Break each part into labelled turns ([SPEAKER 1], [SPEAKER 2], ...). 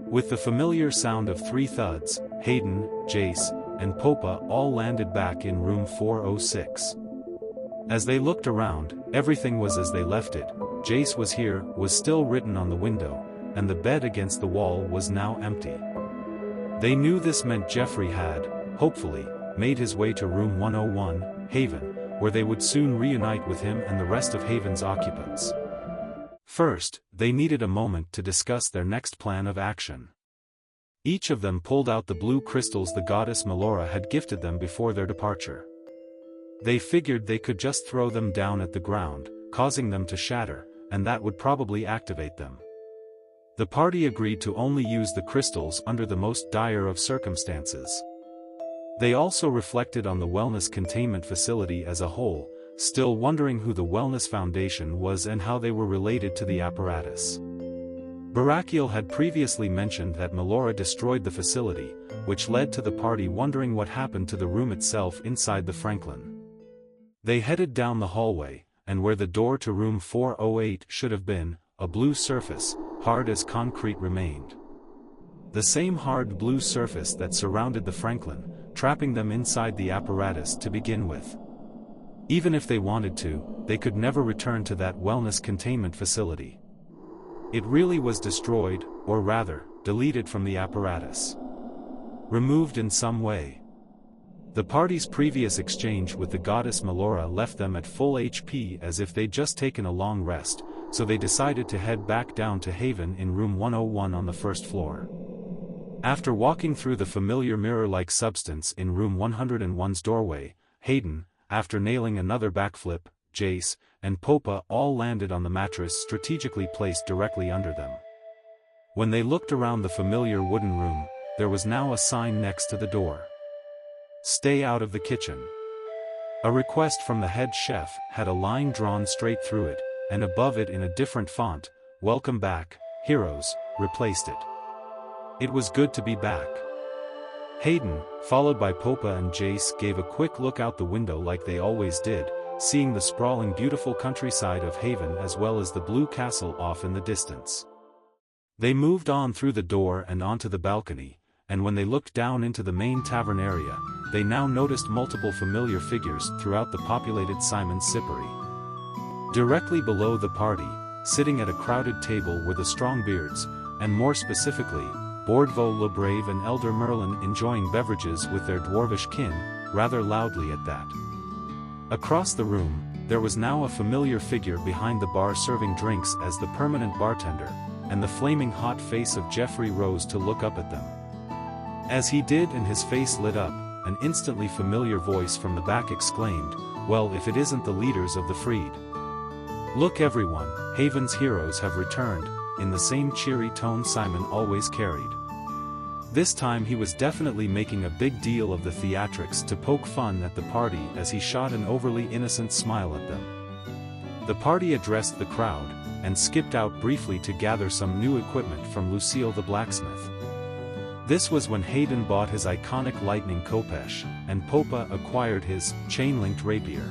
[SPEAKER 1] With the familiar sound of 3 thuds, Hayden, Jace, and Popa all landed back in room 406. As they looked around, everything was as they left it. Jace was here, was still written on the window, and the bed against the wall was now empty. They knew this meant Geoffrey had, hopefully, made his way to room 101, Haven, where they would soon reunite with him and the rest of Haven's occupants. First, they needed a moment to discuss their next plan of action. Each of them pulled out the blue crystals the goddess Melora had gifted them before their departure. They figured they could just throw them down at the ground, causing them to shatter, and that would probably activate them. The party agreed to only use the crystals under the most dire of circumstances. They also reflected on the wellness containment facility as a whole, still wondering who the Wellness Foundation was and how they were related to the apparatus. Barakiel had previously mentioned that Melora destroyed the facility, which led to the party wondering what happened to the room itself inside the Franklin. They headed down the hallway, and where the door to room 408 should have been, a blue surface, hard as concrete remained. The same hard blue surface that surrounded the Franklin, trapping them inside the apparatus to begin with. Even if they wanted to, they could never return to that wellness containment facility. It really was destroyed, or rather, deleted from the apparatus. Removed in some way. The party's previous exchange with the goddess Melora left them at full HP as if they'd just taken a long rest, so they decided to head back down to Haven in room 101 on the first floor. After walking through the familiar mirror-like substance in room 101's doorway, Hayden, after nailing another backflip, Jace, and Popa all landed on the mattress strategically placed directly under them. When they looked around the familiar wooden room, there was now a sign next to the door. "Stay out of the kitchen." A request from the head chef had a line drawn straight through it, and above it in a different font, "Welcome back, heroes," replaced it. It was good to be back. Hayden, followed by Popa and Jace, gave a quick look out the window like they always did, seeing the sprawling beautiful countryside of Haven as well as the blue castle off in the distance. They moved on through the door and onto the balcony, and when they looked down into the main tavern area, they now noticed multiple familiar figures throughout the populated Simon Sippery. Directly below the party, sitting at a crowded table were the Strongbeards, and more specifically, Bordvo le Brave and Elder Merlin enjoying beverages with their dwarvish kin, rather loudly at that. Across the room, there was now a familiar figure behind the bar serving drinks as the permanent bartender, and the flaming hot face of Geoffrey rose to look up at them. As he did and his face lit up, an instantly familiar voice from the back exclaimed, "Well, if it isn't the leaders of the freed. Look everyone, Haven's heroes have returned," in the same cheery tone Simon always carried. This time he was definitely making a big deal of the theatrics to poke fun at the party as he shot an overly innocent smile at them. The party addressed the crowd, and skipped out briefly to gather some new equipment from Lucille the blacksmith. This was when Hayden bought his iconic lightning khopesh, and Popa acquired his chain-linked rapier.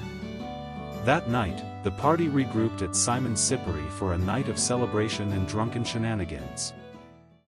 [SPEAKER 1] That night, the party regrouped at Simon Sippery for a night of celebration and drunken shenanigans.